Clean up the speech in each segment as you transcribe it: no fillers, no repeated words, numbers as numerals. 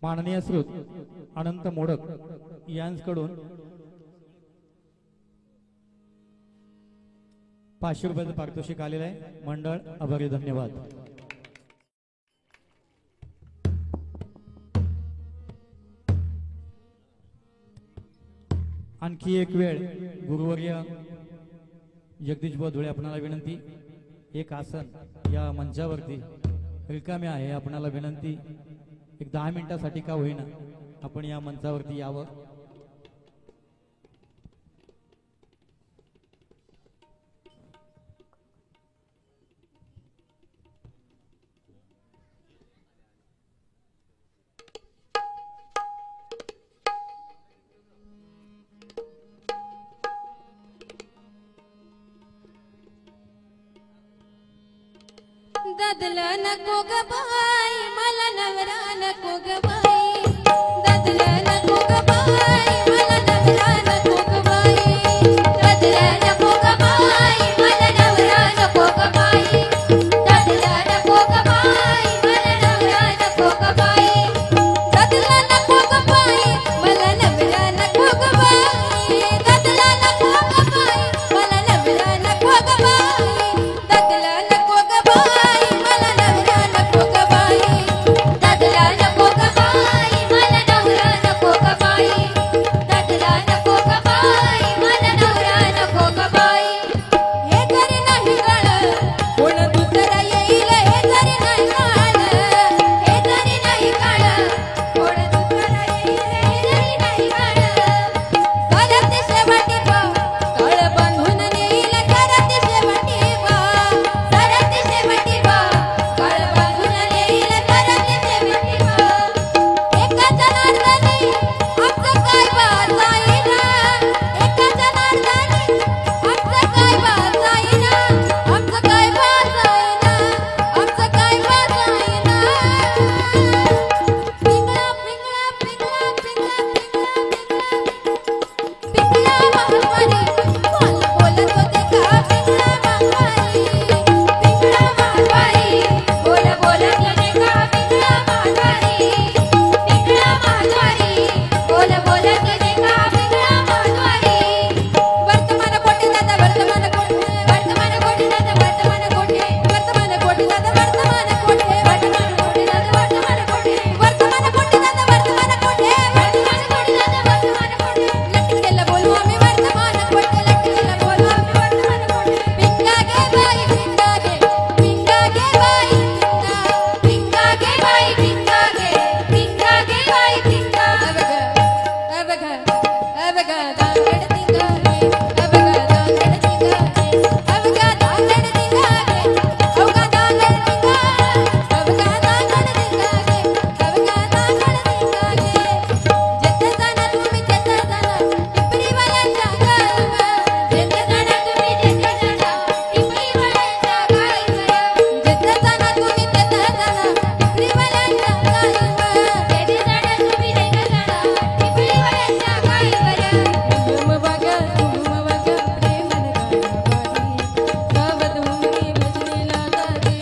माननीय श्रोत अनंत मोडक यांकडून 500 रुपयाचं पारितोषिक आलेलं आहे। मंडळ आभारी, धन्यवाद। आणखी एक वेळ गुरुवर्य जगदीश धुळे आपणाला विनंती, एक आसन या मंचावरती रिकामे आहे, आपणाला विनंती एक 10 मिनिटांसाठी का होईना आपण या मंचावरती यावं। ददला नको ग बाई, मला नवरा नको ग बाई, ददला नको ग बाई, मला नवरा नको ग बाई, ददला नको ग बाई, मला नवरा नको ग बाई, ददला नको ग बाई, मला नवरा नको ग बाई, ददला नको ग बाई, मला नवरा नको ग बाई, ददला नको ग बाई, मला नवरा नको ग बाई, ददला नको ग बाई, मला नवरा नको ग बाई, ददला नको ग बाई, मला नवरा नको ग बाई, ददला नको ग बाई, मला नवरा नको ग बाई। हे घरी नाही गाळ, कोण दुसरा येईल, हे घरी नाही गाळ, हे घरी नाही गाळ, कोण दुसरा येईल, हे घरी नाही गाळ, घरात शेवटी बा काळ बांधून नेईल, घरात शेवटी बा, घरात शेवटी बा काळ बांधून नेईल, घरात शेवटी बा, एका जनार्दनी आमचं काय वाचायना, एका जनार्दनी आमचं काय वाचायना, आमचं काय वाचायना, आमचं काय वाचायना, पिंगळा पिंगळा पिंगळा पिंगळा पिंगळा पिंगळा महावारी बोल बोलत होते का, पिंगळा महावारी, पिंगळा महावारी बोल बोलत होते का, पिंगळा महावारी, पिंगळा महावारी बोल बोलत होते का, पिंगळा महावारी। वर्तमान कोटी दादा, वर्तमान कोटी, वर्तमान कोटी दादा, वर्तमान कोटी, वर्तमान कोटी दादा, वर्तमान कोटी, वर्तमान कोटी दादा, वर्तमान कोटी, वर्तमान कोटी दादा, वर्तमान कोटी, वर्तमान कोटी दादा, वर्तमान कोटी, लटकेला बोलू आम्ही वर्तमान कोटी, लटकेला बोलू आम्ही वर्तमान कोटी, पिंगा गे बाई पिंगा गे, पिंगा गे बाई पिंगा, पिंगा गे बाई पिंगा गे, पिंगा गे बाई पिंगा, अबग अबग दांगड तिंगा गे, अबग दांगड तिंगा गे, अबग दांगड तिंगा गे, अबग दांगड तिंगा, अबग दांगड तिंगा गे, अबग दांगड तिंगा गे, जेथे जाणार तुम्ही तेथे जाणार, टिपरीवाल्यांच्या गावात, जेथे जाणार तुम्ही तेथे जाणार, टिपरीवाल्यांच्या गावात, जेथे जाणार तुम्ही तेथे जाणार, टिपरीवाल्यांच्या गावात, जेथे जाणार तुम्ही तेथे जाणार, टिपरीवाल्यांच्या गावात, तुम बघा प्रेमन गावारी, गावात उमरी बसलेला गादी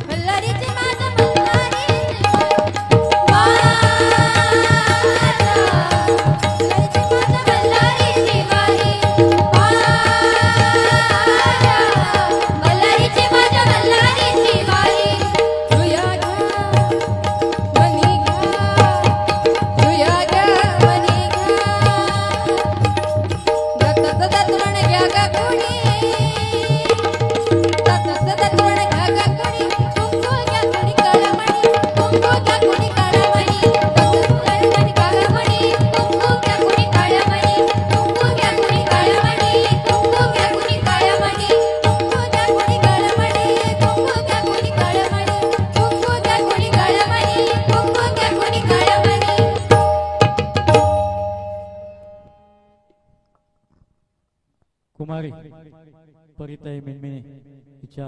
मल्हारीची माझा मल्हारीची वारी, मल्हारीची माझा मल्हारीची वारी, तुया घ्या मनी घ्या, तुया घ्या मनी घ्या, दत्तच दत्तवण घ्या गा कोणी, दत्तच दत्तवण घ्या गा कोणी, कुंकू घ्या कोणी काळमणी, कुंकू घ्या कोणी काळमणी, दत्तच कोणी काळमणी, कुंकू घ्या कोणी काळमणी, कुंकू घ्या कोणी काळमणी, कुंकू घ्या कोणी काळमणी, कुंकू घ्या कोणी काळमणी, कुंकू घ्या कोणी काळमणी, कुंकू घ्या कोणी काळमणी, कुंकू घ्या कोणी काळमणी। कुमारी परिताई मिनमिने हिच्या